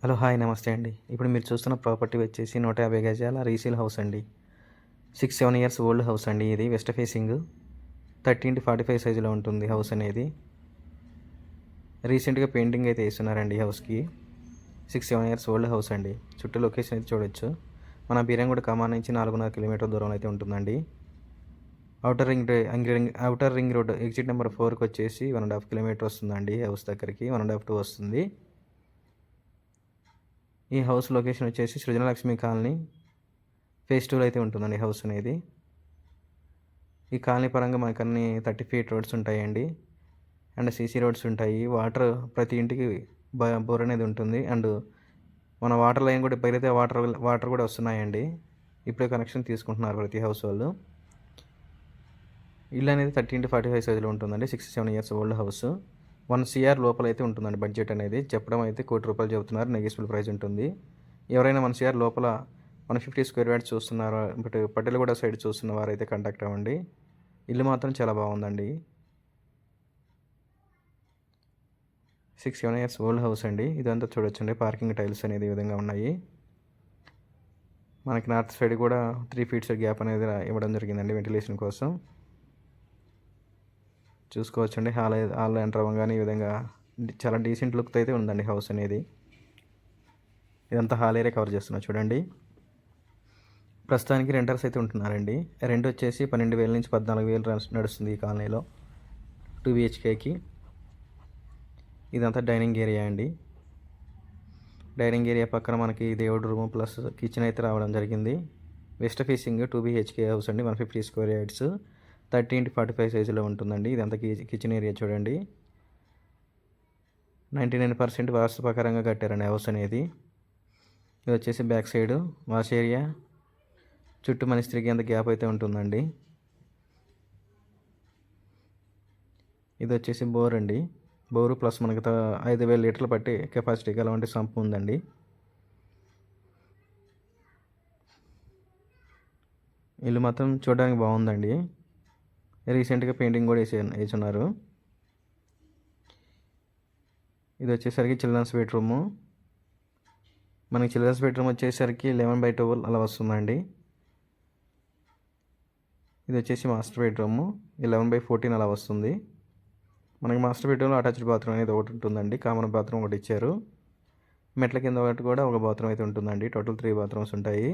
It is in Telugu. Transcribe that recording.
హలో హాయ్ నమస్తే అండి. ఇప్పుడు మీరు చూస్తున్న ప్రాపర్టీ వచ్చేసి 150 గజాల రీసేల్ హౌస్ అండి. 6-7 ఇయర్స్ ఓల్డ్ హౌస్ అండి. ఇది వెస్ట్ ఫేసింగ్ 30x45 సైజులో ఉంటుంది హౌస్ అనేది. రీసెంట్గా పెయింటింగ్ అయితే వేస్తున్నారండి ఈ హౌస్కి. 6-7 ఇయర్స్ ఓల్డ్ హౌస్ అండి. చుట్టూ లొకేషన్ అయితే చూడొచ్చు. మన బీరంగూడ కమాన్ నుంచి 4.5 కిలోమీటర్ దూరంలో అయితే ఉంటుందండి. Outer ring road exit number 4కి వచ్చేసి 1.5 కిలోమీటర్ వస్తుందండి హౌస్ దగ్గరికి. 1.5-2 వస్తుంది. ఈ హౌస్ లొకేషన్ వచ్చేసి సృజనలక్ష్మి కాలనీ ఫేజ్ 2లో అయితే ఉంటుందండి హౌస్ అనేది. ఈ కాలనీ పరంగా మనకు అన్ని 30 ఫీట్ రోడ్స్ ఉంటాయండి. అండ్ సీసీ రోడ్స్ ఉంటాయి. వాటర్ ప్రతి ఇంటికి బోర్ అనేది ఉంటుంది. అండ్ మన వాటర్ లైన్ కూడా పైరైతే వాటర్ కూడా వస్తున్నాయండి. ఇప్పుడే కనెక్షన్ తీసుకుంటున్నారు ప్రతి హౌస్ వాళ్ళు. ఇల్లు అనేది 30x45 సైజులో ఉంటుందండి. 6-7 ఇయర్స్ ఓల్డ్ హౌస్. 1 CR లోపల అయితే ఉంటుందండి బడ్జెట్ అనేది. చెప్పడం అయితే ₹1 కోటి చెబుతున్నారు. నెగోషియబుల్ ప్రైస్ ఉంటుంది. ఎవరైనా 1 CR లోపల 150 స్క్వేర్ యార్డ్స్ చూస్తున్నారా, బట్ పటేలగూడ సైడ్ చూస్తున్న వారైతే కాంటాక్ట్ అవ్వండి. ఇల్లు మాత్రం చాలా బాగుందండి. 6-7 ఇయర్స్ ఓల్డ్ హౌస్ అండి. ఇదంతా చూడొచ్చండి. పార్కింగ్ టైల్స్ అనేది ఈ విధంగా ఉన్నాయి. మనకి నార్త్ సైడ్ కూడా 3 ఫీట్స్ గ్యాప్ అనేది ఇవ్వడం జరిగిందండి వెంటిలేషన్ కోసం. చూసుకోవచ్చండి. హాల్ ఎంటర్ అవ్వగానే ఈ విధంగా చాలా డీసెంట్ లుక్తో అయితే ఉందండి హౌస్ అనేది. ఇదంతా హాల్ ఏరియా కవర్ చేస్తున్నా చూడండి. ప్రస్తుతానికి రెంటర్స్ అయితే ఉంటున్నారండి. రెంట్ వచ్చేసి 12,000 నుంచి 14,000 నడుస్తుంది ఈ కాలనీలో 2 BHKకి. ఇదంతా డైనింగ్ ఏరియా అండి. డైనింగ్ ఏరియా పక్కన మనకి దేవుడు రూమ్ ప్లస్ కిచెన్ అయితే రావడం జరిగింది. వెస్ట్ ఫేసింగ్ 2 BHK హౌస్ అండి. 150 స్క్వేర్ యార్డ్స్ 30x45 సైజులో ఉంటుందండి. ఇదంతా కిచెన్ ఏరియా చూడండి. 99% వాస్తు ప్రకారంగా కట్టారండి హౌస్ అనేది. ఇది వచ్చేసి బ్యాక్ సైడ్ వాష్ ఏరియా. చుట్టూ మనిషి తిరిగేంత గ్యాప్ అయితే ఉంటుందండి. ఇది వచ్చేసి బోర్ అండి. బోరు ప్లస్ మనకి 5,000 లీటర్లు పట్టి కెపాసిటీ గల వంటి సంపు ఉందండి. ఇల్లు మాత్రం చూడడానికి బాగుందండి. రీసెంట్గా పెయింటింగ్ కూడా వేసున్నారు. ఇది వచ్చేసరికి చిల్డ్రన్స్ బెడ్రూము. మనకి చిల్డ్రన్స్ బెడ్రూమ్ వచ్చేసరికి 11/12 అలా వస్తుందండి. ఇది వచ్చేసి మాస్టర్ బెడ్రూమ్ 11/14 అలా వస్తుంది. మనకి మాస్టర్ బెడ్రూమ్లో అటాచ్డ్ బాత్రూమ్ అనేది ఒకటి ఉంటుందండి. కామన్ బాత్రూమ్ ఒకటి ఇచ్చారు. మెట్ల కింద ఒకటి కూడా ఒక బాత్రూమ్ అయితే ఉంటుందండి. టోటల్ 3 బాత్రూమ్స్ ఉంటాయి.